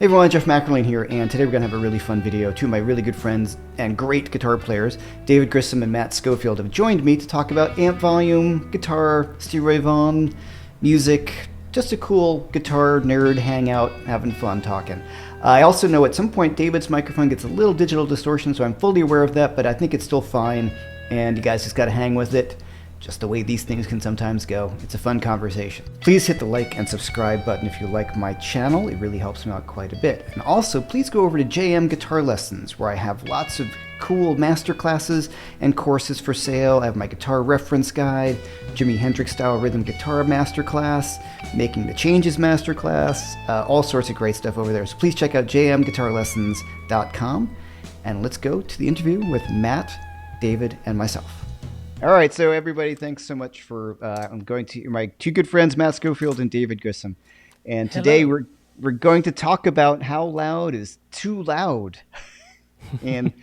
Hey everyone, Jeff McElwain here, and today we're going to have a really fun video. Two of my really good friends and great guitar players, David Grissom and Matt Schofield, have joined me to talk about amp volume, guitar, Stevie Ray Vaughan, music, just a cool guitar nerd hangout, having fun talking. I also know at some point David's microphone gets a little digital distortion, so I'm fully aware of that, but I think it's still fine, and you guys just got to hang with it. Just the way these things can sometimes go. It's a fun conversation. Please hit the like and subscribe button if you like my channel. It really helps me out quite a bit. And also, please go over to JM Guitar Lessons, where I have lots of cool master classes and courses for sale. I have my guitar reference guide, Jimi Hendrix style rhythm guitar masterclass, Making the Changes masterclass, all sorts of great stuff over there. So please check out jmguitarlessons.com. And let's go to the interview with Matt, David, and myself. All right, so everybody, thanks so much for. I'm going to my two good friends, Matt Schofield and David Grissom, and today we're going to talk about how loud is too loud, and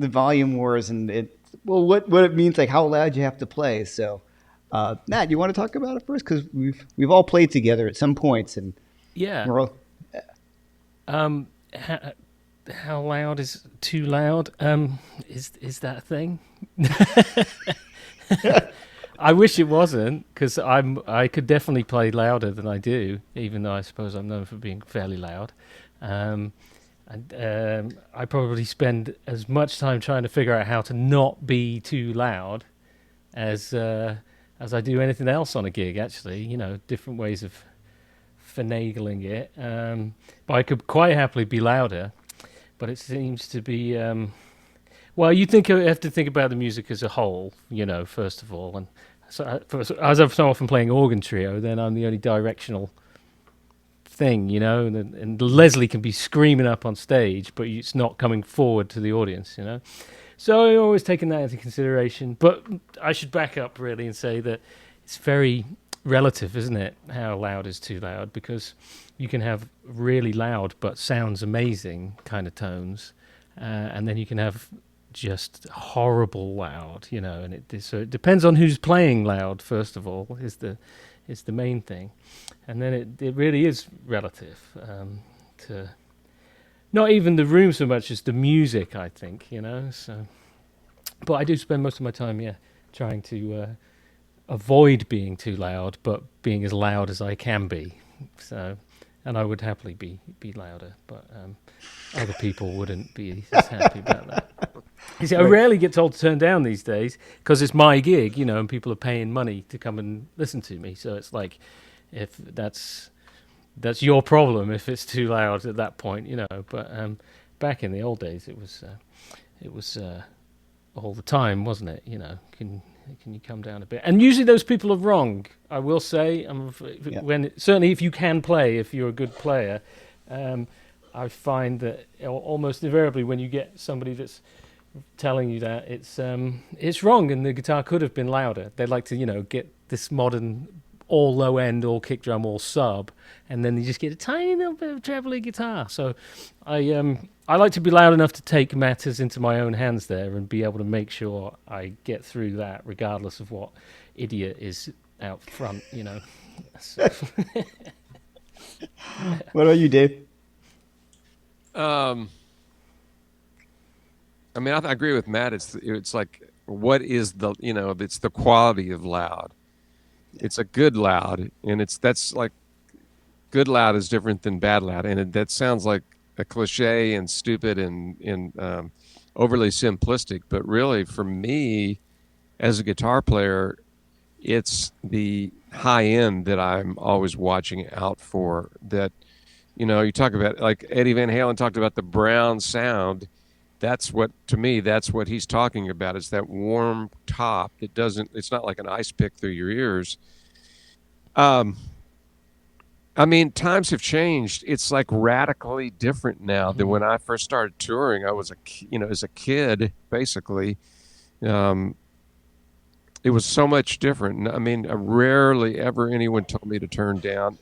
the volume wars, and what it means, like how loud you have to play. So, Matt, you want to talk about it first, because we've all played together at some points, and yeah, we're all, how loud is too loud? Is that a thing? I wish it wasn't, because I could definitely play louder than I do, even though I suppose I'm known for being fairly loud. I probably spend as much time trying to figure out how to not be too loud as I do anything else on a gig. Actually, different ways of finagling it. But I could quite happily be louder. But it seems to be. Well, you have to think about the music as a whole, first of all. And so, as I've so often playing organ trio, then I'm the only directional thing, and Leslie can be screaming up on stage, but it's not coming forward to the audience, So I've always taken that into consideration. But I should back up, really, and say that it's very relative, isn't it, how loud is too loud? Because you can have really loud but sounds amazing kind of tones, and then you can have just horrible loud, and so it depends on who's playing loud. First of all, is the main thing, and then it really is relative to not even the room so much as the music, I think, So, but I do spend most of my time, trying to avoid being too loud, but being as loud as I can be. So, and I would happily be louder, but other people wouldn't be as happy about that. You see, I rarely get told to turn down these days because it's my gig, and people are paying money to come and listen to me. So it's like, if that's your problem if it's too loud at that point, But back in the old days, it was all the time, wasn't it? Can you come down a bit? And usually those people are wrong. I will say, certainly if you can play, if you're a good player, I find that almost invariably when you get somebody that's telling you that it's wrong and the guitar could have been louder, they like to get this modern all low end, all kick drum, all sub, and then you just get a tiny little bit of trebly guitar. So I like to be loud enough to take matters into my own hands there and be able to make sure I get through that regardless of what idiot is out front, So. What about you, Dave? I mean, I agree with Matt. It's like, what is the, it's the quality of loud. It's a good loud, and that's like, good loud is different than bad loud, and that sounds like a cliche and stupid and overly simplistic. But really, for me, as a guitar player, it's the high end that I'm always watching out for. That, you talk about, like Eddie Van Halen talked about the brown sound. That's what he's talking about. It's that warm top. It's not like an ice pick through your ears. I mean, times have changed. It's like radically different now than when I first started touring. I was as a kid, basically, it was so much different. I mean, rarely ever anyone told me to turn down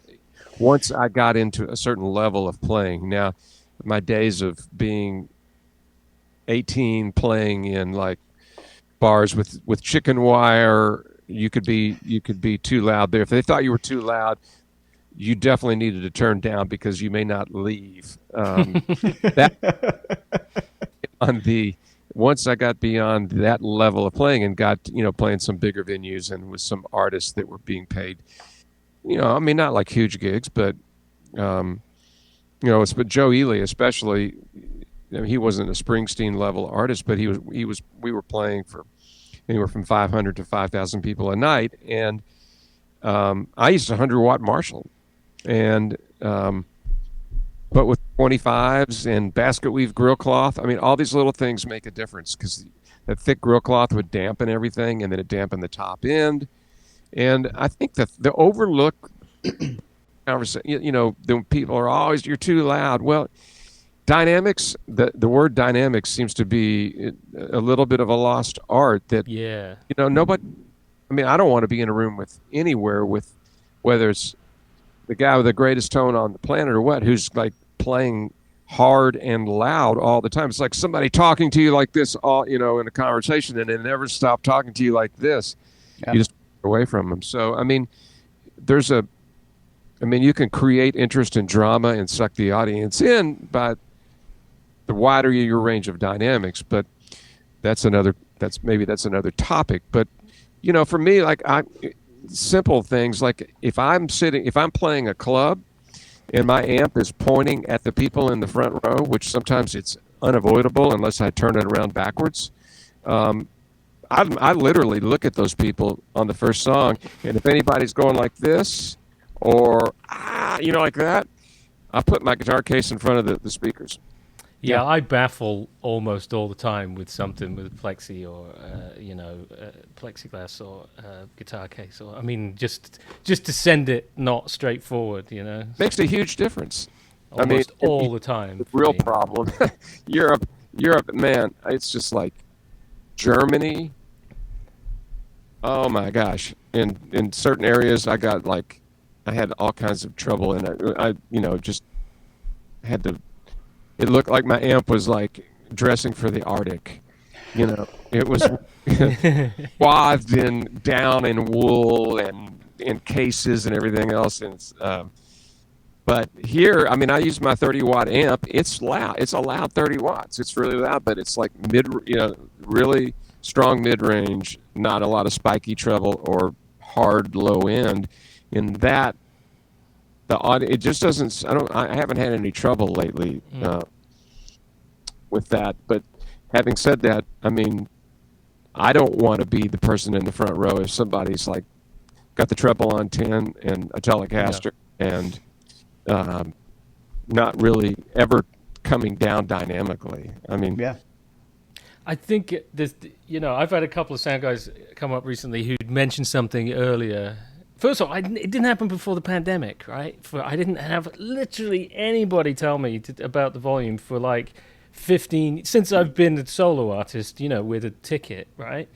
once I got into a certain level of playing. Now, my days of being 18 playing in like bars with chicken wire, you could be too loud there. If they thought you were too loud, you definitely needed to turn down because you may not leave. That on the once I got beyond that level of playing and got playing some bigger venues and with some artists that were being paid, I mean not like huge gigs, but but Joe Ely especially, he wasn't a Springsteen level artist, but we were playing for anywhere from 500 to 5,000 people a night, and I used a 100-watt Marshall, and but with 25s and basket weave grill cloth, I mean, all these little things make a difference because that thick grill cloth would dampen everything, and then it dampened the top end. And I think that the overlook conversation, the people are always, you're too loud. Well, dynamics, the word dynamics seems to be a little bit of a lost art that, nobody, I mean, I don't want to be in a room with whether it's the guy with the greatest tone on the planet or what, who's like playing hard and loud all the time. It's like somebody talking to you like this all, in a conversation, and they never stop talking to you like this. Yeah. You just get away from them. So, I mean, you can create interest and drama and suck the audience in by the wider your range of dynamics, but that's another topic. But, for me, like simple things like if I'm playing a club and my amp is pointing at the people in the front row, which sometimes it's unavoidable unless I turn it around backwards. I literally look at those people on the first song, and if anybody's going like this or like that, I put my guitar case in front of the speakers. Yeah, I baffle almost all the time with something with plexi or plexiglass or guitar case, or just to send it not straight forward. Makes a huge difference. Almost all the time. The real problem, Europe, man, it's just like Germany. Oh my gosh! In certain areas, I had all kinds of trouble, and I just had to. It looked like my amp was like dressing for the Arctic. It was swathed down in wool and in cases and everything else. And but here, I mean, I use my 30-watt amp. It's loud. It's a loud 30 watts. It's really loud, but it's like really strong mid-range, not a lot of spiky treble or hard low end. In that, the audio, it just doesn't. I haven't had any trouble lately with that. But having said that, I mean, I don't want to be the person in the front row if somebody's like got the treble on 10 and a Telecaster and not really ever coming down dynamically. I mean, yeah. I think there's, I've had a couple of sound guys come up recently who'd mentioned something earlier. First of all, it didn't happen before the pandemic, right? I didn't have literally anybody tell me about the volume for like 15 since I've been a solo artist, with a ticket, right?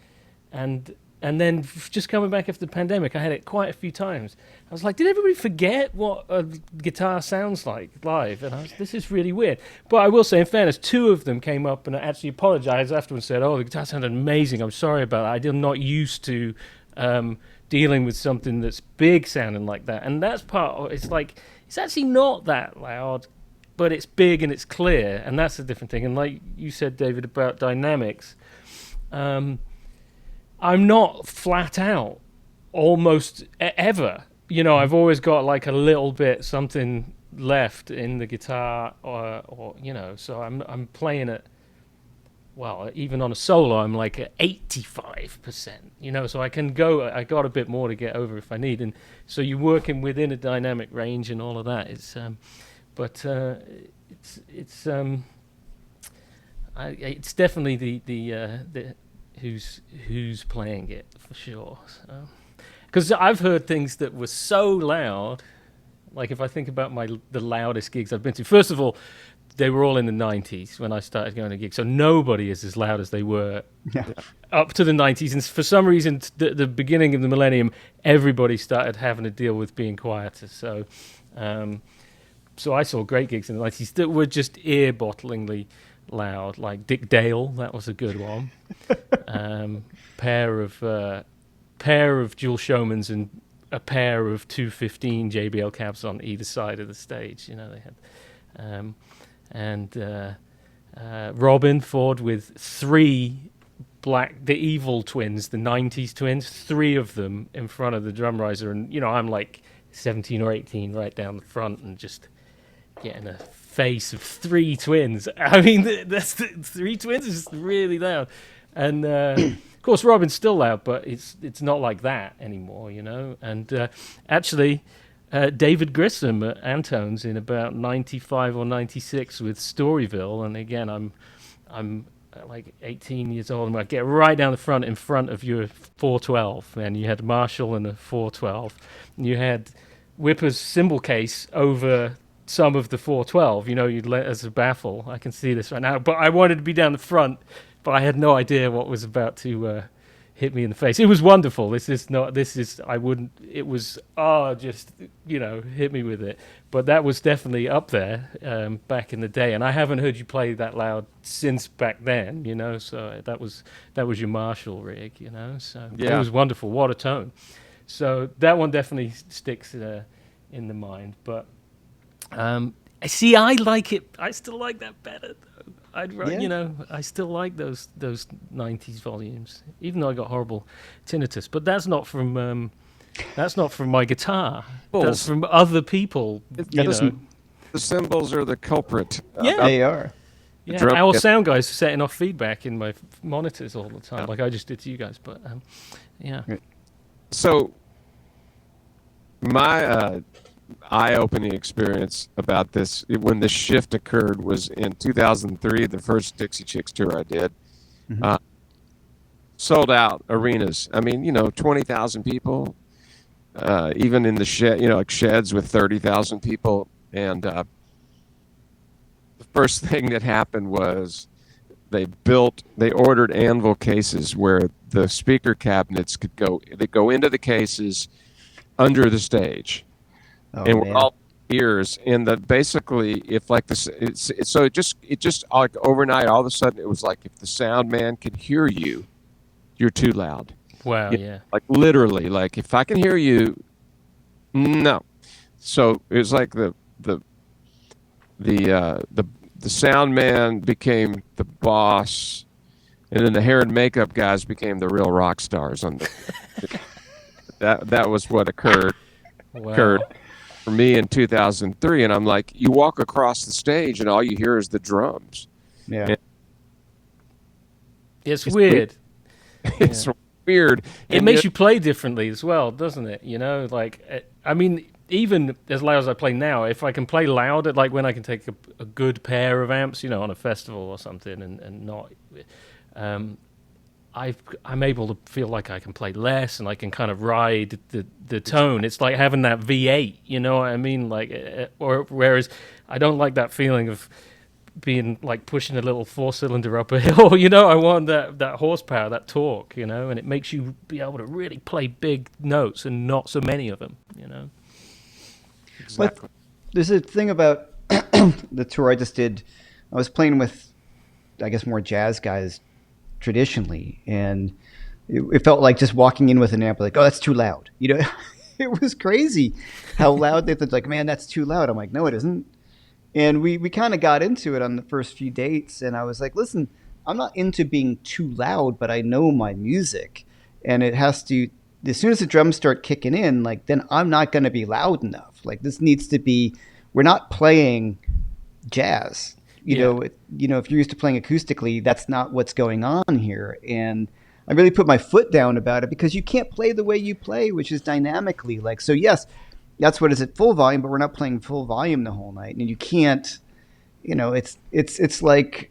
And then just coming back after the pandemic, I had it quite a few times. I was like, did everybody forget what a guitar sounds like live? And this is really weird. But I will say, in fairness, two of them came up and actually apologized afterwards and said, oh, the guitar sounded amazing. I'm sorry about that. I'm not used to dealing with something that's big sounding like that. And that's part of it's like, it's actually not that loud, but it's big and it's clear. And that's a different thing. And like you said, David, about dynamics, I'm not flat out almost ever. I've always got like a little bit something left in the guitar or so I'm playing it. Well, even on a solo, I'm like at 85%, so I got a bit more to get over if I need. And so you're working within a dynamic range and all of that. It's definitely the who's playing it for sure. Because I've heard things that were so loud, like if I think about the loudest gigs I've been to. First of all, they were all in the 90s when I started going to gigs, so nobody is as loud as they were up to the 90s. And for some reason, the beginning of the millennium, everybody started having to deal with being quieter. So I saw great gigs in the 90s that were just ear-bottlingly loud, like Dick Dale. That was a good one. pair of Jewel Showmans and a pair of 215 JBL cabs on either side of the stage. You know, they had, Robin Ford with three the evil twins, the 90s twins, three of them in front of the drum riser. And, you know, I'm like 17 or 18 right down the front and just getting a face of three twins. I mean, three twins is really loud. And, of course, Robin's still loud, but it's not like that anymore, you know. And actually, David Grissom at Antone's in about 95 or 96 with Storyville. And again, I'm like 18 years old, and I get right down the front in front of your 412, and you had Marshall and a 412, and you had Whipper's cymbal case over some of the 412, you know, you'd let as a baffle. I can see this right now, but I wanted to be down the front, but I had no idea what was about to hit me in the face. It was wonderful. It was just, you know, hit me with it. But that was definitely up there back in the day, and I haven't heard you play that loud since back then, you know. So that was your Marshall rig, you know. So It was wonderful. What a tone. So that one definitely sticks in the mind. But see, I like it. I still like that better, though. You know, I still like those 90s volumes, even though I got horrible tinnitus. But that's not from my guitar. That's from other people. You know. The cymbals are the culprit. Yeah, they are. Yeah, our sound guys are setting off feedback in my monitors all the time, like I just did to you guys. But yeah. So my eye-opening experience about this when this shift occurred was in 2003, the first Dixie Chicks tour I did. Mm-hmm. Sold out arenas. I mean, you know, 20,000 people, even in the shed, you know, like sheds with 30,000 people. And the first thing that happened was they ordered anvil cases where the speaker cabinets they go into the cases under the stage. Oh, and we're all ears, and basically, if like this, so it just like overnight, all of a sudden, it was like if the sound man could hear you, you're too loud. Wow, yeah. Like literally, like if I can hear you, no. So it was like the sound man became the boss, and then the hair and makeup guys became the real rock stars on the. that was what occurred. Wow. Occurred for me in 2003, and I'm like, you walk across the stage and all you hear is the drums. Yeah. And it's weird. It's weird. It makes you play differently as well, doesn't it? You know, like, I mean, even as loud as I play now, if I can play louder, like when I can take a good pair of amps, you know, on a festival or something, and not, I'm able to feel like I can play less, and I can kind of ride the tone. It's like having that V8, you know what I mean? Like, whereas I don't like that feeling of being like pushing a little 4-cylinder up a hill. You know, I want that horsepower, that torque, you know, and it makes you be able to really play big notes and not so many of them, you know. Exactly. But there's a thing about the tour I just did. I was playing with, I guess, more jazz guys traditionally, and it felt like just walking in with an amp, like, oh, that's too loud. You know, it was crazy how loud they thought, like, man, that's too loud. I'm like, no, it isn't. And we kind of got into it on the first few dates, and I was like, listen, I'm not into being too loud, but I know my music, and it has to, as soon as the drums start kicking in, like, then I'm not going to be loud enough. Like, this needs to be, we're not playing jazz. You know, if you're used to playing acoustically, that's not what's going on here. And I really put my foot down about it, because you can't play the way you play, which is dynamically. Like, so yes, that's what is at full volume, but we're not playing full volume the whole night. And you can't, you know, it's like,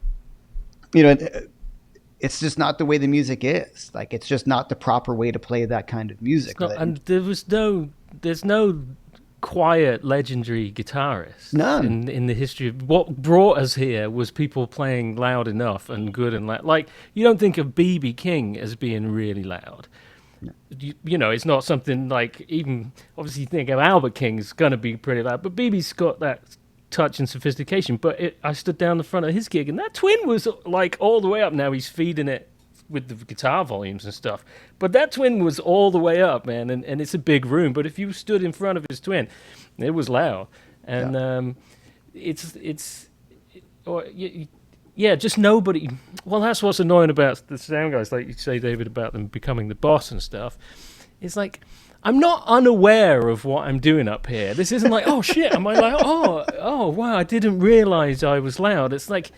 you know, it's just not the way the music is. Like, it's just not the proper way to play that kind of music. And there's no quiet, legendary guitarist. None. In the history of what brought us here was people playing loud enough and good and loud. Like, you don't think of B.B. King as being really loud. No. You know, it's not something like, even obviously you think of Albert King's going to be pretty loud, but B.B.'s got that touch and sophistication. But I stood down the front of his gig, and that twin was like all the way up. Now he's feeding it with the guitar volumes and stuff. But that twin was all the way up, man, and it's a big room. But if you stood in front of his twin, it was loud, and yeah, just nobody. Well, that's what's annoying about the sound guys, like you say, David, about them becoming the boss and stuff. It's like, I'm not unaware of what I'm doing up here. This isn't like, oh shit, am I like, oh wow, I didn't realize I was loud. It's like,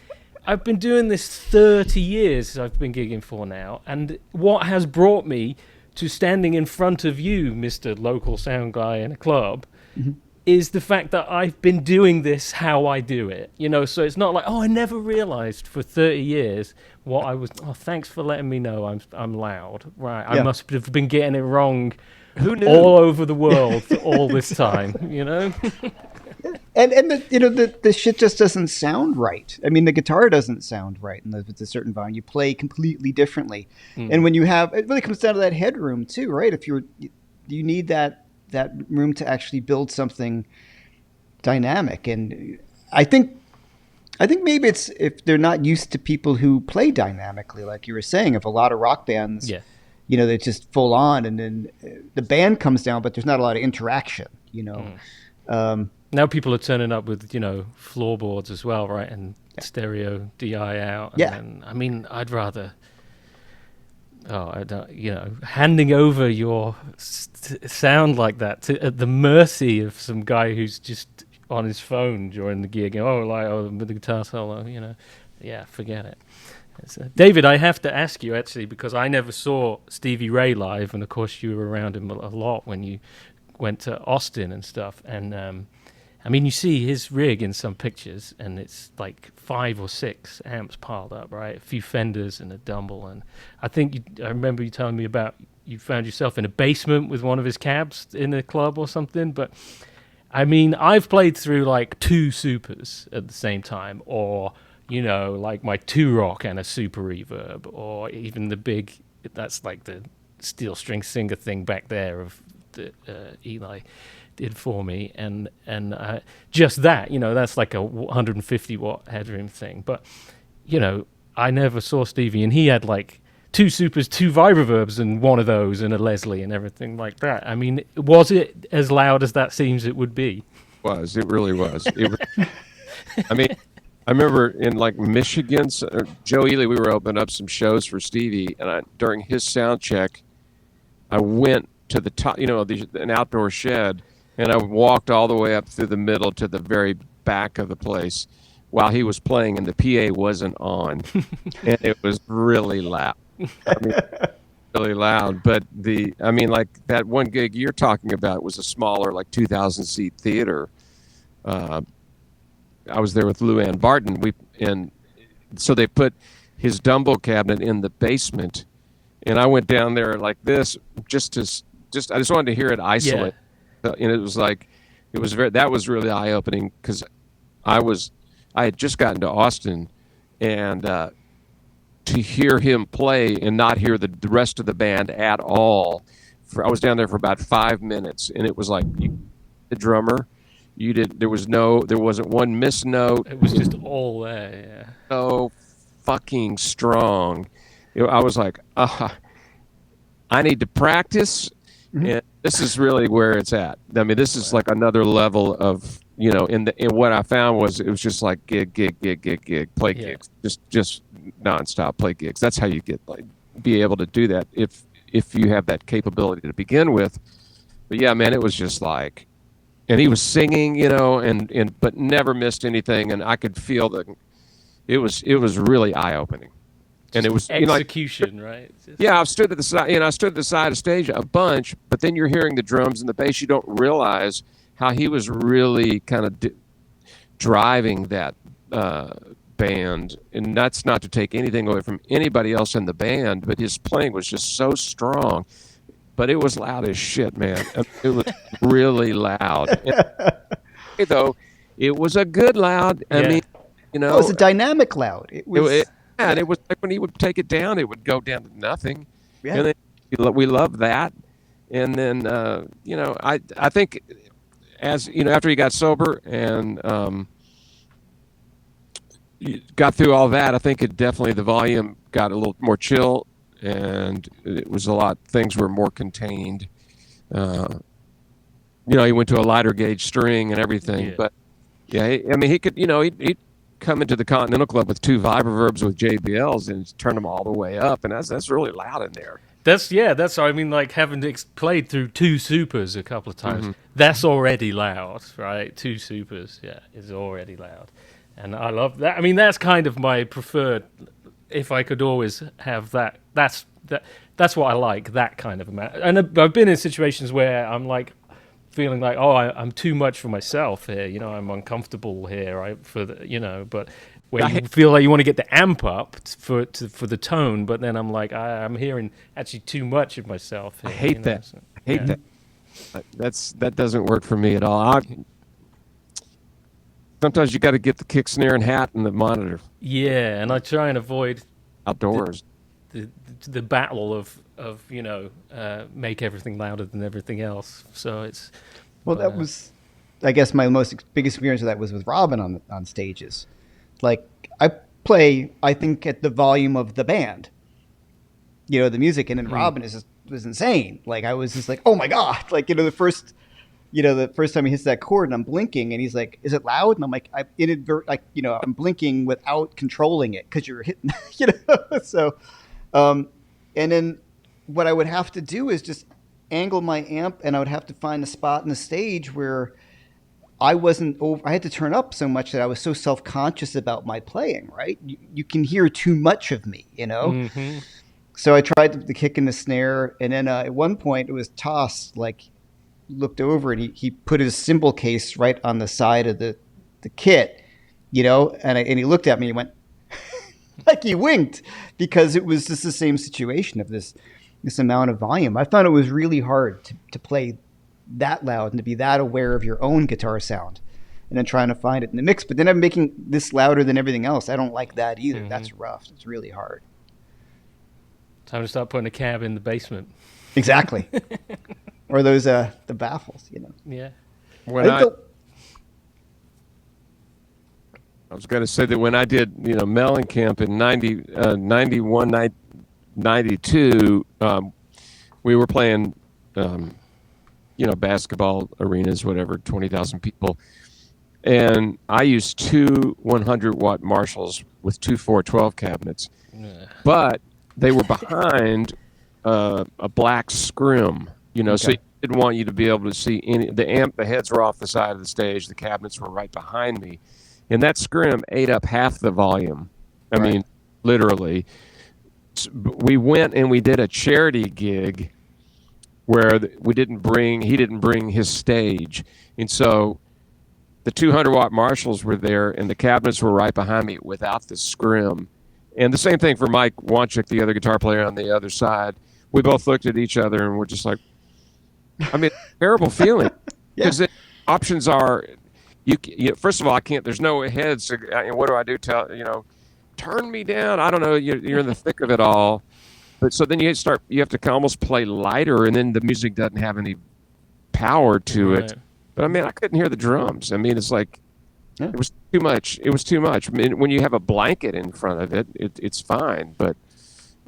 I've been doing this 30 years I've been gigging for now, and what has brought me to standing in front of you, Mr. Local Sound Guy in a club, is the fact that I've been doing this how I do it. You know, so it's not like, oh, I never realized for 30 years what I was. Oh, thanks for letting me know I'm loud. Right, I must have been getting it wrong. Who knew? All over the world all this time, you know? And the shit just doesn't sound right. I mean, the guitar doesn't sound right, and if it's a certain volume, you play completely differently. And when you have, it really comes down to that headroom too, right? If you need that room to actually build something dynamic, and I think maybe it's if they're not used to people who play dynamically, like you were saying, if a lot of rock bands, they're just full on, and then the band comes down, but there's not a lot of interaction, Now people are turning up with, floorboards as well, right? And stereo DI out. And I mean, I'd rather, handing over your sound like that to at the mercy of some guy who's just on his phone during the gig. The guitar solo, Yeah, forget it. David, I have to ask you, actually, because I never saw Stevie Ray live, and of course you were around him a lot when you went to Austin and stuff, and I mean, you see his rig in some pictures, and it's like 5 or 6 amps piled up, right? A few Fenders and a Dumble, and I remember you telling me about you found yourself in a basement with one of his cabs in a club or something, but I mean, I've played through like 2 supers at the same time, or like my 2-rock and a super reverb, or even the big, that's like the steel string singer thing back there of the Eli did for me, and just that, that's like a 150 watt headroom thing. But I never saw Stevie, and he had like 2 supers, 2 vibroverbs, and one of those, and a Leslie, and everything like that. I mean, was it as loud as that seems it would be? It really was. I mean, I remember in like Michigan, Joe Ely, we were opening up some shows for Stevie, and during his sound check, I went to the top, an outdoor shed, and I walked all the way up through the middle to the very back of the place while he was playing, and the PA wasn't on, and it was really loud. I mean, really loud. But like that one gig you're talking about was a smaller, like 2,000 seat theater. I was there with Lou Ann Barton. And so they put his Dumble cabinet in the basement, and I went down there like this I just wanted to hear it isolate. And it was like, that was really eye opening, because I had just gotten to Austin, and to hear him play and not hear the rest of the band at all. I was down there for about 5 minutes, and it was like the drummer. There wasn't one miss note. It was just all there, so fucking strong. I was like, I need to practice, and this is really where it's at. I mean, this is like another level of, and what I found was it was just like gig, play gigs, just nonstop play gigs. That's how you get be able to do that if you have that capability to begin with. But yeah, man, it was just like. And he was singing, but never missed anything, and I could feel it was really eye opening, and it was execution, right? Yeah, I stood at the side, I stood at the side of stage a bunch, but then you're hearing the drums and the bass. You don't realize how he was really kind of driving that band, and that's not to take anything away from anybody else in the band, but his playing was just so strong. But it was loud as shit, man. It was really loud. Though it was a good loud. I mean, it was a dynamic loud. It was like when he would take it down, it would go down to nothing. Yeah. And then we loved that. And then I think as after he got sober and got through all that, I think the volume got a little more chill. and it was a lot. Things were more contained. He went to a lighter gauge string and everything. Yeah. But yeah, he could. He'd come into the Continental Club with two vibroverbs with JBLs and turn them all the way up, and that's really loud in there. That's I mean, like having played through two supers a couple of times. That's already loud, right? Two supers, yeah, is already loud, and I love that. I mean, that's kind of my preferred. If I could always have that, that's what I like. That kind of amount. And I've been in situations where I'm like feeling like, oh, I'm too much for myself here. I'm uncomfortable here. But where you feel like you want to get the amp up for the tone, but then I'm like, I'm hearing actually too much of myself here, I hate that. So, I hate that. That doesn't work for me at all. Sometimes you got to get the kick, snare, and hat and the monitor yeah, and I try and avoid outdoors. the battle of make everything louder than everything else. So it's that was, I guess, my big experience of that was with Robin on stages. Like, I play, I think, at the volume of the band, the music, and then Robin was insane. Like, I was just like, oh my god! Like, the first time he hits that chord and I'm blinking and he's like, is it loud? And I'm like, I'm blinking without controlling it because you're hitting, So, and then what I would have to do is just angle my amp, and I would have to find a spot in the stage where I had to turn up so much that I was so self-conscious about my playing, right? You can hear too much of me, Mm-hmm. So I tried the kick and the snare, and then at one point it was Toss, like, looked over and he put his cymbal case right on the side of the kit, and he looked at me and went, like he winked, because it was just the same situation of this amount of volume. I found it was really hard to play that loud and to be that aware of your own guitar sound and then trying to find it in the mix. But then I'm making this louder than everything else. I don't like that either. That's rough. It's really hard. Time to start putting a cab in the basement. Exactly. Or those the baffles, Yeah. When I was going to say that when I did, Mellencamp in 91, 92, we were playing, basketball arenas, whatever, 20,000 people. And I used two 100-watt Marshalls with two 412 cabinets. But they were behind a black scrim, so it didn't want you to be able to see the heads were off the side of the stage. The cabinets were right behind me. And that scrim ate up half the volume. I mean, literally. We went and we did a charity gig where he didn't bring his stage. And so the 200-watt Marshalls were there and the cabinets were right behind me without the scrim. And the same thing for Mike Wanchik, the other guitar player on the other side. We both looked at each other and we're just like, terrible feeling. Because the options are, first of all, I can't, there's no heads. So, what do I do? Turn me down. I don't know. You're in the thick of it all. But so then you have to almost play lighter, and then the music doesn't have any power to it. But I couldn't hear the drums. It's like, it was too much. It was too much. When you have a blanket in front of it, it's fine. But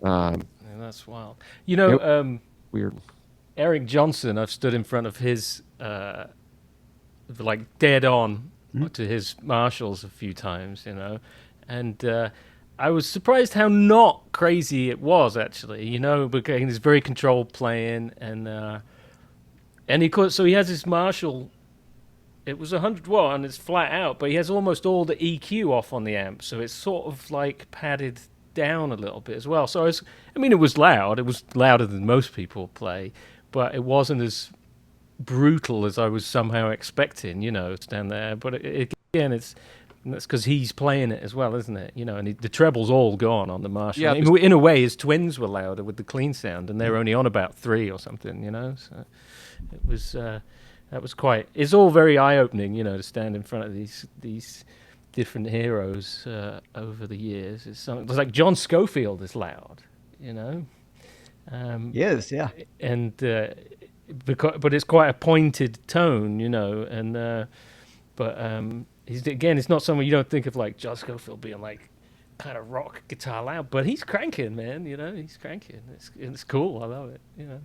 that's wild. Weird. Eric Johnson, I've stood in front of his, dead on to his Marshalls a few times, and I was surprised how not crazy it was, actually, because he's very controlled playing, and he has his Marshall. It was 100-watt and it's flat out, but he has almost all the EQ off on the amp, so it's sort of like padded down a little bit as well. So it was loud. It was louder than most people play, but it wasn't as brutal as I was somehow expecting, stand there. But again, that's because he's playing it as well, isn't it? And the treble's all gone on the Marshall. Yeah, in a way, his twins were louder with the clean sound, and they're only on about 3 or something, So it was. That was it's all very eye-opening, to stand in front of these different heroes over the years. It's like John Schofield is loud, Yes, yeah. And but it's quite a pointed tone, and but it's not someone you don't think of like John Schofield being like kind of rock guitar loud, but he's cranking, man. You know, he's cranking. It's cool. I love it. You know,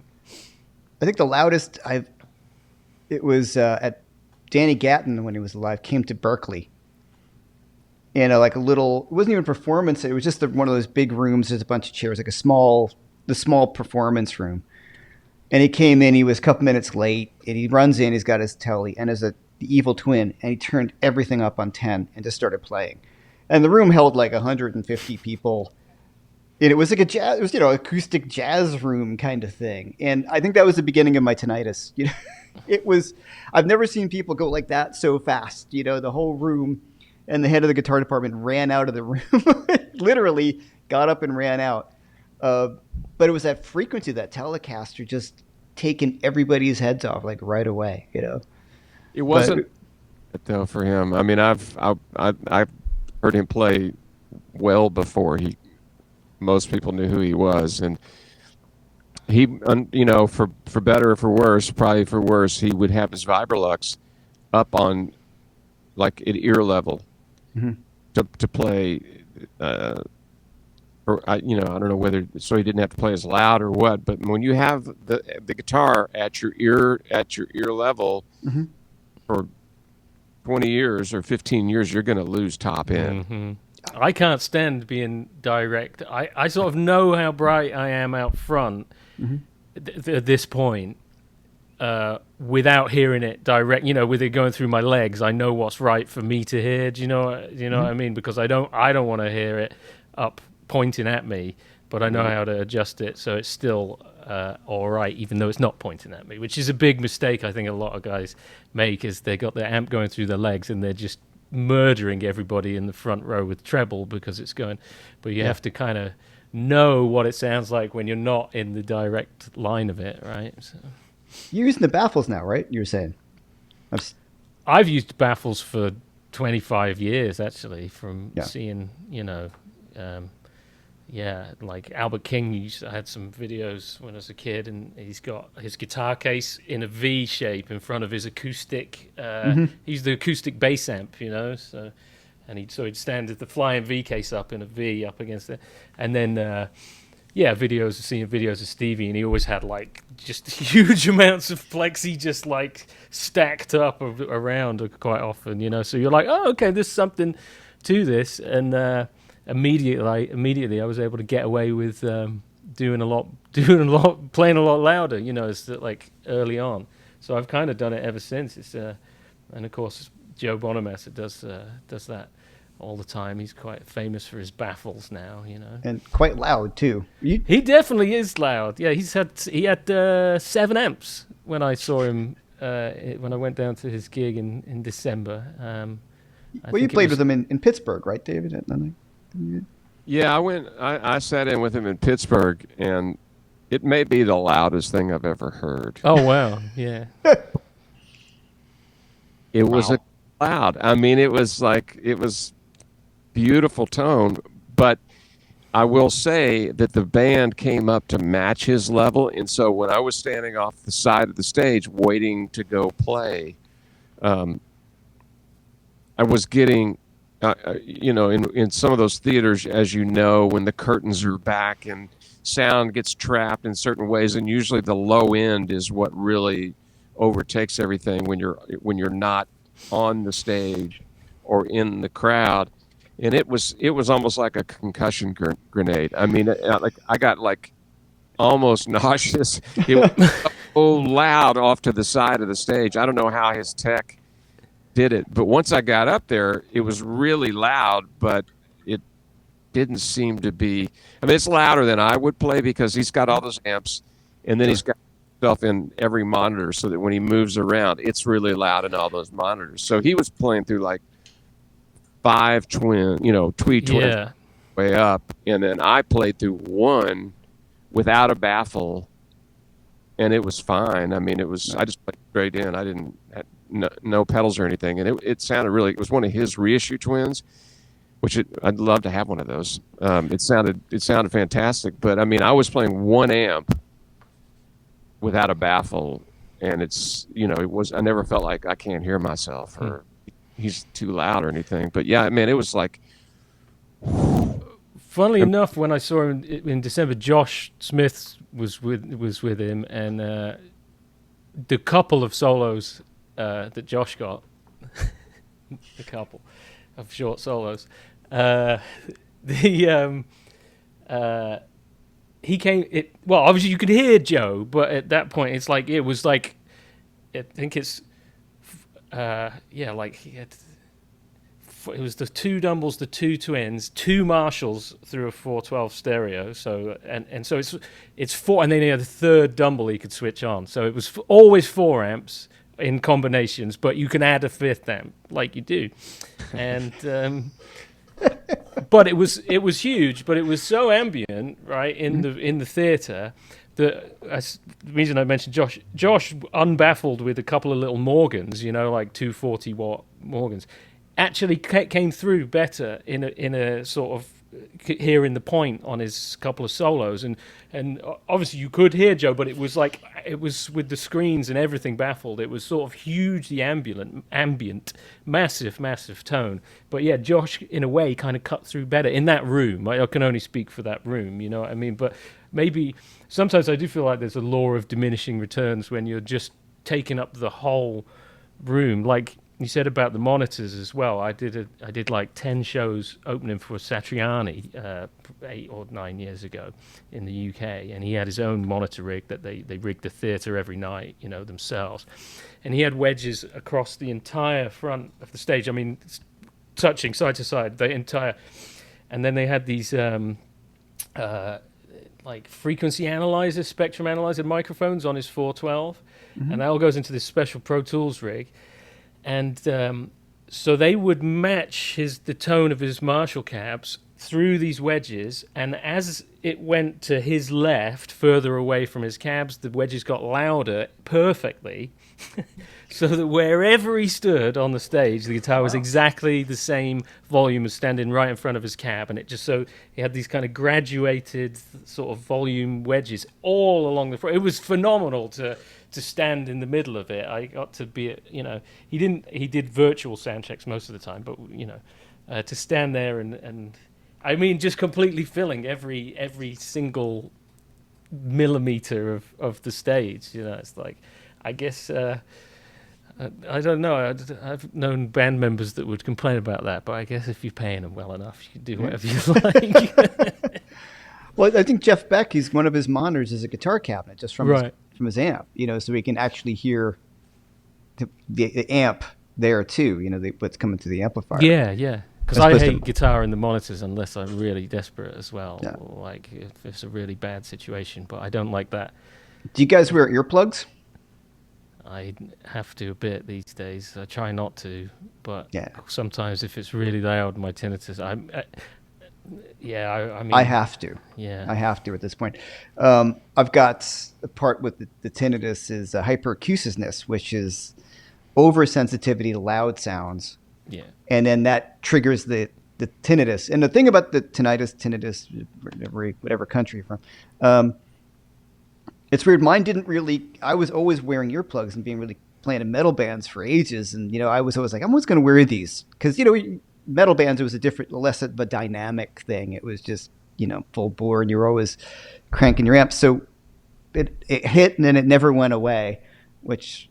I think the loudest it was at Danny Gatton when he was alive came to Berkeley. In like a little, it wasn't even a performance. It was just one of those big rooms. There's a bunch of chairs, like the small performance room. And he came in. He was a couple minutes late, and he runs in. He's got his telly and the evil twin, and he turned everything up on 10 and just started playing. And the room held like 150 people. And it was like it was, acoustic jazz room kind of thing. And I think that was the beginning of my tinnitus. You know, I've never seen people go like that so fast. You know, the whole room and the head of the guitar department ran out of the room, literally got up and ran out. But it was that frequency, that Telecaster just taking everybody's heads off like right away, you know. It wasn't though for him. I mean, I've heard him play well before most people knew who he was, and he, for better or for worse, probably for worse, he would have his Vibrolux up on like at ear level to play. I don't know whether so he didn't have to play as loud or what, but when you have the guitar at your ear level for 20 years or 15 years, you're going to lose top end. Mm-hmm. I can't stand being direct. I sort of know how bright I am out front at this point without hearing it direct. You know, with it going through my legs, I know what's right for me to hear. Do you know what I mean? Because I don't want to hear it up pointing at me, but I know how to adjust it so it's still all right, even though it's not pointing at me, which is a big mistake I think a lot of guys make, is they got their amp going through their legs and they're just murdering everybody in the front row with treble because it's going, but you have to kind of know what it sounds like when you're not in the direct line of it, right? So. You're using the baffles now, right? You were saying. I've used baffles for 25 years, actually, from seeing, like Albert King I had some videos when I was a kid, and he's got his guitar case in a V shape in front of his acoustic. He's the acoustic bass amp, so he'd stand with the flying V case up in a V up against it, and then seeing videos of Stevie, and he always had like just huge amounts of plexi just like stacked up around quite often, so you're like, oh, okay, there's something to this, and immediately I was able to get away with playing a lot louder, as like early on. So I've kind of done it ever since. It's and of course Joe Bonamassa does that all the time. He's quite famous for his baffles now, and quite loud too. He definitely is loud. Yeah, he had 7 amps when I saw him when I went down to his gig in December. You played with him in Pittsburgh, right, David? Yeah, I sat in with him in Pittsburgh, and it may be the loudest thing I've ever heard. Oh wow, yeah. It was loud. I mean, it was beautiful tone, but I will say that the band came up to match his level, and so when I was standing off the side of the stage waiting to go play, I was getting, in some of those theaters, as you know, when the curtains are back and sound gets trapped in certain ways, and usually the low end is what really overtakes everything when you're not on the stage or in the crowd. And it was almost like a concussion grenade. I mean, I got like almost nauseous. It was so loud off to the side of the stage. I don't know how his tech did it, but once I got up there, it was really loud, but it didn't seem to be. I mean, it's louder than I would play because he's got all those amps, and then he's got stuff in every monitor so that when he moves around, it's really loud in all those monitors. So he was playing through like 5 tweed twins way up, and then I played through 1 without a baffle, and it was fine. I mean, I just played straight in. I didn't have no pedals or anything, and it sounded really. It was one of his reissue twins, which I'd love to have one of those. It sounded fantastic, but I mean, I was playing 1 amp without a baffle, and I never felt like I can't hear myself or he's too loud or anything. But yeah, man, it was like Funnily enough, when I saw him in December, Josh Smith was with him, and the couple of solos that Josh got, the couple of short solos, he came. Well, obviously you could hear Joe, but at that point, it was like, I think it's, like he had. It was the two Dumbles, the two twins, two Marshalls through a 412 stereo. So and so it's four, and then he had a third Dumble he could switch on. So it was always 4 amps in combinations, but you can add a 5th amp like you do, and. But it was huge, but it was so ambient, right, in the theater that the reason I mentioned Josh unbaffled with a couple of little Morgans, like 240-watt Morgans, actually came through better in a sort of hearing the point on his couple of solos, and obviously you could hear Joe, but it was with the screens and everything baffled. It was sort of hugely ambient, massive tone. But yeah, Josh in a way kind of cut through better in that room. I can only speak for that room, you know what I mean? But maybe sometimes I do feel like there's a law of diminishing returns when you're just taking up the whole room, like you said about the monitors as well. I did like 10 shows opening for Satriani 8 or 9 years ago in the UK, and he had his own monitor rig that they rigged the theatre every night, themselves. And he had wedges across the entire front of the stage. I mean, touching side to side, the entire. And then they had these like frequency analyzer, spectrum analyzer microphones on his 412, and that all goes into this special Pro Tools rig. And so they would match the tone of his Marshall cabs through these wedges, and as it went to his left, further away from his cabs, the wedges got louder perfectly, so that wherever he stood on the stage, the guitar was exactly the same volume as standing right in front of his cab, and it just so he had these kind of graduated sort of volume wedges all along the front. It was phenomenal to stand in the middle of it. I got to be, he did virtual sound checks most of the time, but to stand there and I mean, just completely filling every single millimeter of the stage. It's like, I guess, I don't know. I've known band members that would complain about that, but I guess if you're paying them well enough, you can do whatever you like. Well, I think Jeff Beck, one of his monitors is a guitar cabinet, just from his amp, so he can actually hear the amp there too, what's coming through the amplifier. Yeah. Because I hate guitar in the monitors unless I'm really desperate as well. Yeah. Like if it's a really bad situation, but I don't like that. Do you guys wear earplugs? I have to a bit these days. I try not to, but sometimes if it's really loud, my tinnitus, I mean, I have to. Yeah, I have to at this point. I've got the part with the tinnitus is hyperacusiousness, which is oversensitivity to loud sounds. Yeah, and then that triggers the tinnitus. And the thing about the tinnitus, whatever country you're from, it's weird. Mine didn't really. I was always wearing earplugs and playing in metal bands for ages, and I was always like, I'm always going to wear these because metal bands, it was less of a dynamic thing. It was just full bore, and you're always cranking your amp. So it hit, and then it never went away. Which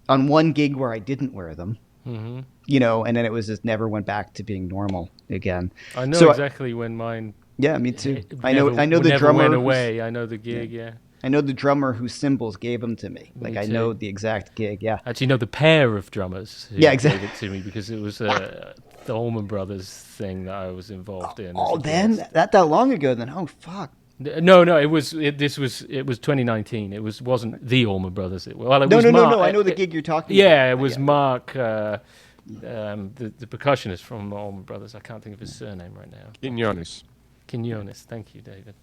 on one gig where I didn't wear them. Mm-hmm. And then it was just never went back to being normal again. I know exactly when mine. Yeah, me too. I know the drummer went away. I know the gig. Yeah. I know the drummer whose cymbals gave them to me. Like I know the exact gig. Yeah. Actually, know the pair of drummers who exactly. gave it to me because it was the Allman Brothers thing that I was involved in. Oh, then that long ago. Then fuck. No, it was 2019. It wasn't the Allman Brothers. No. I know the gig you're talking about. Yeah, it was Mark, the percussionist from Allman Brothers. I can't think of his surname right now. Quinones. Thank you, David.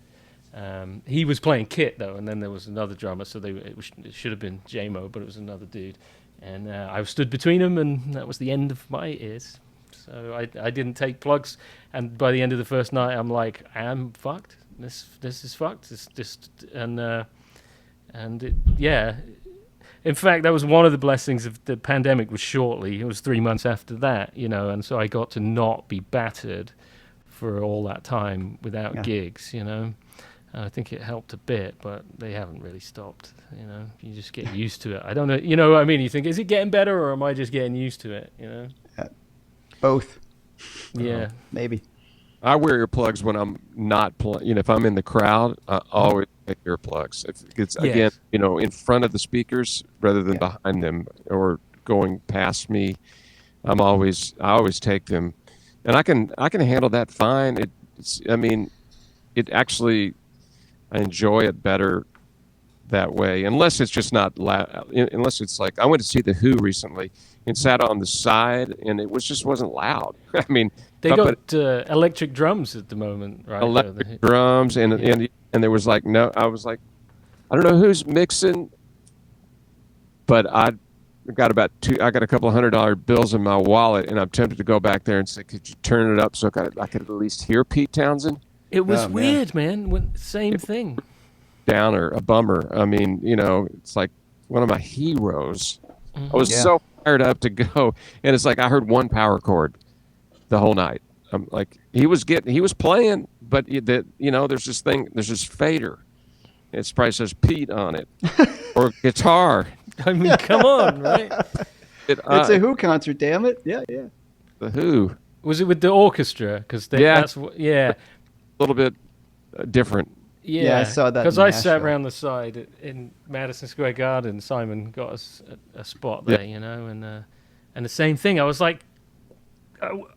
He was playing kit though, and then there was another drummer. So it should have been J-Mo, but it was another dude. And I stood between them, and that was the end of my ears. So I didn't take plugs. And by the end of the first night, I'm like, I'm fucked. This is fucked. It's just and it, yeah. In fact, that was one of the blessings of the pandemic. Was shortly. It was 3 months after that, and so I got to not be battered for all that time without Yeah. gigs, you know. And I think it helped a bit, but they haven't really stopped, you know. You just get used to it. I don't know, you know what I mean? You think, is it getting better or am I just getting used to it, you know? Both, Yeah. maybe. I wear earplugs when I'm not playing. You know, if I'm in the crowd, I always wear earplugs. If it's again, Yes. you know, in front of the speakers rather than Yeah. behind them or going past me, I always take them, and I can handle that fine. I mean, it actually I enjoy it better that way, unless it's just not loud. Unless it's like I went to see the Who recently and sat on the side, and it wasn't loud. I mean, They but got electric drums at the moment, right? electric drums and there was like no. I was like, I don't know who's mixing, but I got I got a couple of $100 bills in my wallet, and I'm tempted to go back there and say, could you turn it up so I could at least hear Pete Townsend? It was Oh, man. weird, man. Same thing. Downer, a bummer. I mean, you know, it's like one of my heroes. I was Yeah. so fired up to go, and it's like I heard one power chord the whole night. I'm like, he was playing, but there's this fader. It probably says Pete on it, or guitar. I mean, come on, right? It's a Who concert, damn it. Yeah, yeah. The Who. Was it with the orchestra? Because Yeah. that's what. Yeah, A little bit different. yeah. I saw that Because in I sat Nashville. around the side in Madison Square Garden. Simon got us a spot there, you know, and the same thing. I was like,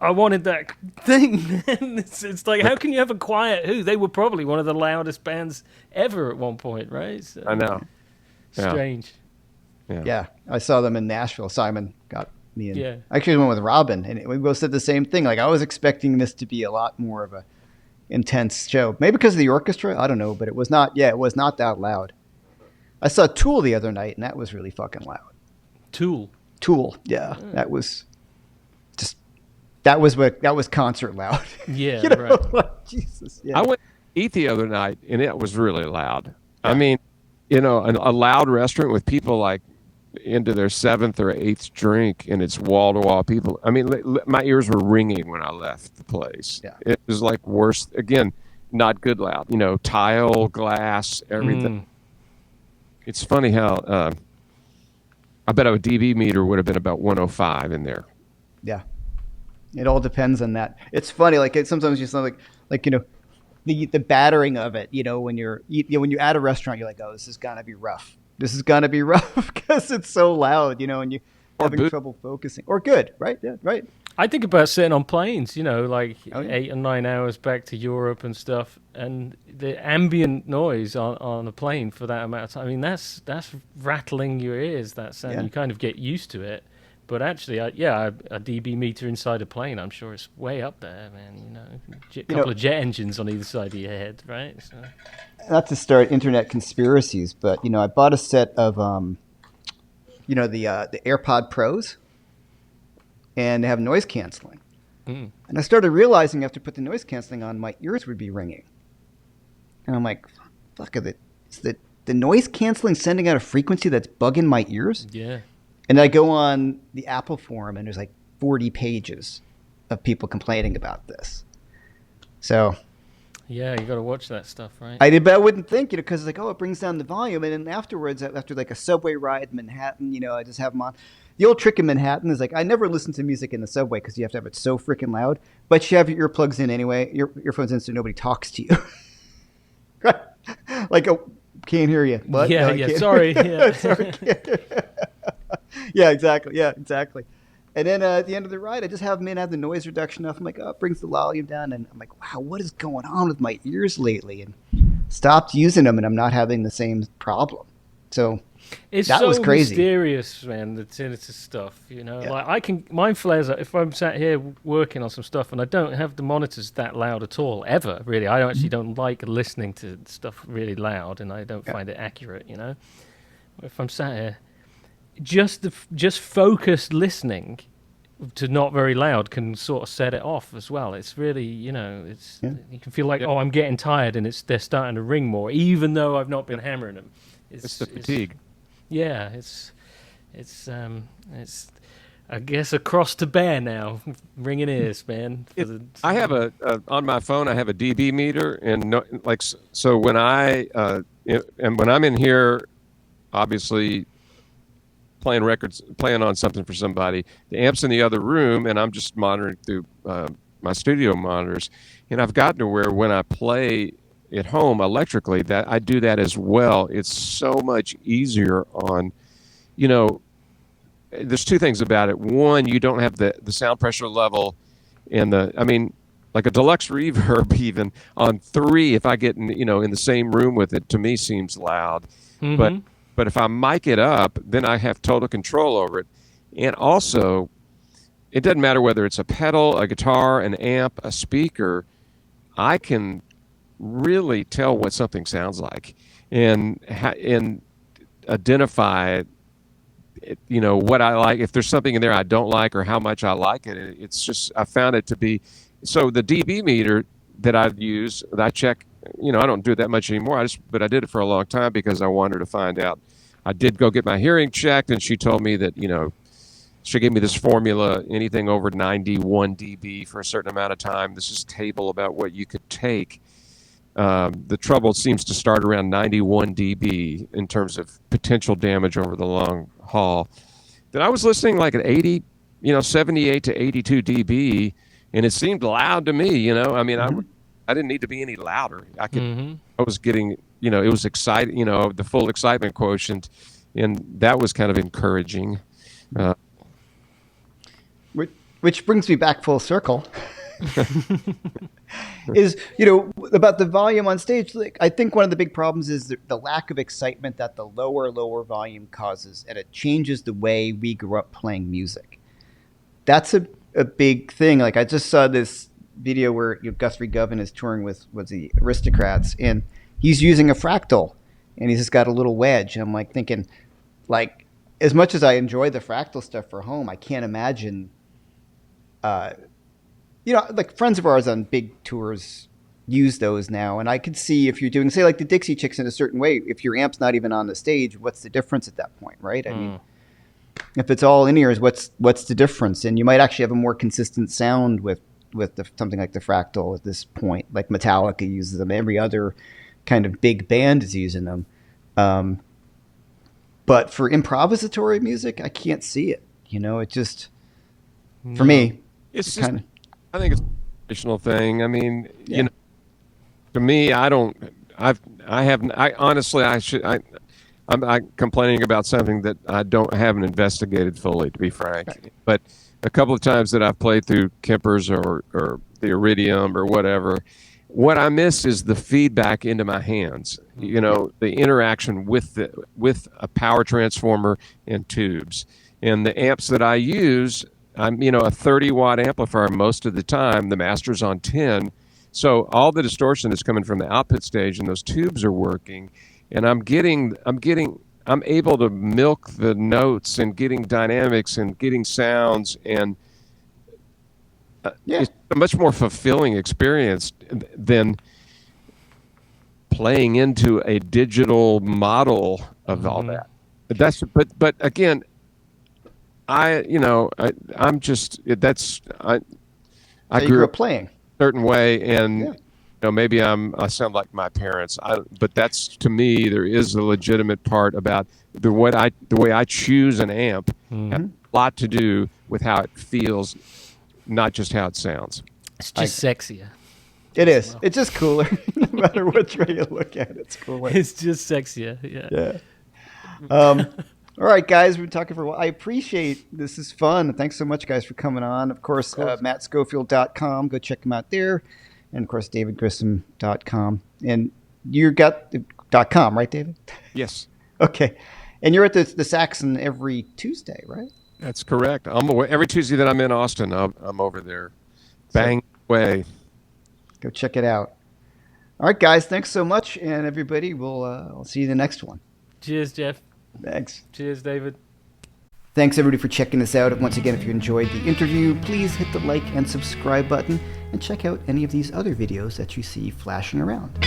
I wanted that thing. It's like, how can you have a quiet Who? They were probably one of the loudest bands ever at one point, right? So, I know. Yeah. strange. Yeah, I saw them in Nashville. Simon got me in. Yeah. I actually went with Robin, and we both said the same thing. Like, I was expecting this to be a lot more of a intense show. Maybe because of the orchestra, I don't know, but it was not. Yeah, it was not that loud. I saw Tool the other night, and that was really fucking loud. Tool. Tool, yeah, that was concert loud. Yeah, You know, right. like, Jesus, yeah. I went to eat the other night, and it was really loud. I mean, you know, a loud restaurant with people like into their 7th or 8th drink, and it's wall to wall people. I mean, my ears were ringing when I left the place. Yeah. It was like worse. Again, not good loud. You know, tile, glass, everything. It's funny how I bet a dB meter would have been about 105 in there. Yeah. It all depends on that. It's funny, like sometimes you sound like you know, the battering of it. You know, when you're at a restaurant, you're like, oh, this is gonna be rough. This is gonna be rough because it's so loud. You know, and you having trouble focusing. Or good, right? Yeah, right. I think about sitting on planes, you know, like Oh, yeah. 8 or 9 hours back to Europe and stuff, and the ambient noise on a plane for that amount of time. I mean, that's rattling your ears. That sound. Yeah. You kind of get used to it. But actually, a dB meter inside a plane, I'm sure it's way up there, man. You know, a couple of jet engines on either side of your head, right? So. Not to start internet conspiracies, but you know, I bought a set of the AirPod Pros, and they have noise canceling. And I started realizing after I put the noise canceling on, my ears would be ringing. And I'm like, fuck it, is the noise canceling sending out a frequency that's bugging my ears? Yeah. And I go on the Apple forum, and there's like 40 pages of people complaining about this. So Yeah, you got to watch that stuff, right? I did, but I wouldn't think, you know, because like, oh, it brings down the volume. And then afterwards, after like a subway ride in Manhattan, you know, I just have them on. The old trick in Manhattan is like, I never listen to music in the subway because you have to have it so freaking loud. But you have your earplugs in anyway, your earphones in, so nobody talks to you. Like, oh, can't hear you. What? Yeah, No, I yeah. can't. Sorry. Yeah. Sorry, can't hear you. Yeah, exactly. Yeah, exactly. And then at the end of the ride, I just have them in, have the noise reduction off. I'm like, oh, it brings the volume down. And I'm like, wow, what is going on with my ears lately? And stopped using them, and I'm not having the same problem. So It's that so was crazy. mysterious, man, the tinnitus stuff, you know. Yeah. Like mine flares up if I'm sat here working on some stuff and I don't have the monitors that loud at all, ever, really. I actually don't like listening to stuff really loud, and I don't find it accurate, you know. If I'm sat here, just focused listening to not very loud can sort of set it off as well. It's really, you know, you can feel like, oh, I'm getting tired, and they're starting to ring more, even though I've not been hammering them. It's the fatigue. Yeah, it's I guess a cross to bear now. Ringing ears, man. I have on my phone. I have a dB meter, and so when and when I'm in here, obviously playing on something for somebody, the amp's in the other room, and I'm just monitoring through my studio monitors. And I've gotten to where when I play at home electrically, that I do that as well. It's so much easier on, there's two things about it. One, you don't have the sound pressure level and like a deluxe reverb even on 3, if I get in the same room with it, to me seems loud. Mm-hmm. But if I mic it up, then I have total control over it. And also, it doesn't matter whether it's a pedal, a guitar, an amp, a speaker, I can really tell what something sounds like and identify what I like. If there's something in there I don't like or how much I like it, it's just, I found it to be, so the dB meter that I use, that I check, I don't do it that much anymore. But I did it for a long time because I wanted to find out. I did go get my hearing checked, and she told me that, she gave me this formula, anything over 91 dB for a certain amount of time. This is a table about what you could take. The trouble seems to start around 91 dB in terms of potential damage over the long haul. Then I was listening like at 80, 78 to 82 dB, and it seemed loud to me. I didn't need to be any louder. I was getting, it was exciting, the full excitement quotient, and that was kind of encouraging. Which brings me back full circle. Is about the volume on stage. Like, I think one of the big problems is the lack of excitement that the lower volume causes, and it changes the way we grew up playing music. That's a big thing. Like, I just saw this video where Guthrie Govan is touring with the Aristocrats, and he's using a fractal, and he's just got a little wedge. And I'm like thinking, like, as much as I enjoy the fractal stuff for home, I can't imagine. Like friends of ours on big tours use those now, and I could see if you're doing, say, like the Dixie Chicks in a certain way, if your amp's not even on the stage, what's the difference at that point, right? I mean, if it's all in ears, what's the difference? And you might actually have a more consistent sound with something like the fractal at this point. Like Metallica uses them, every other kind of big band is using them. But for improvisatory music, I can't see it. It just, for me, it's just kind of. I think it's a traditional thing. I mean, to me, I'm complaining about something that I haven't investigated fully, to be frank. Right. But a couple of times that I've played through Kemper's or the Iridium or whatever, what I miss is the feedback into my hands. The interaction with a power transformer and tubes, and the amps that I use. I'm, a 30-watt amplifier most of the time. The master's on 10. So all the distortion is coming from the output stage, and those tubes are working. And I'm able to milk the notes and getting dynamics and getting sounds. And it's a much more fulfilling experience than playing into a digital model of all that. But again, I grew up playing a certain way, and maybe I sound like my parents. But that's, to me, there is a legitimate part about the way I choose an amp has a lot to do with how it feels, not just how it sounds. It's just sexier. It is. Well. It's just cooler. No matter which way you look at it, it's cooler. It's just sexier. Yeah. All right, guys, we've been talking for a while. I appreciate this. Is fun. Thanks so much, guys, for coming on. Of course, mattschofield.com. Go check him out there. And, of course, davidgrissom.com. And you got .com, right, David? Yes. Okay. And you're at the Saxon every Tuesday, right? That's correct. Every Tuesday that I'm in Austin, I'm over there. Bang away. Go check it out. All right, guys, thanks so much. And, everybody, I'll see you in the next one. Cheers, Jeff. Thanks. Cheers, David. Thanks, everybody, for checking this out. Once again, if you enjoyed the interview, please hit the like and subscribe button and check out any of these other videos that you see flashing around.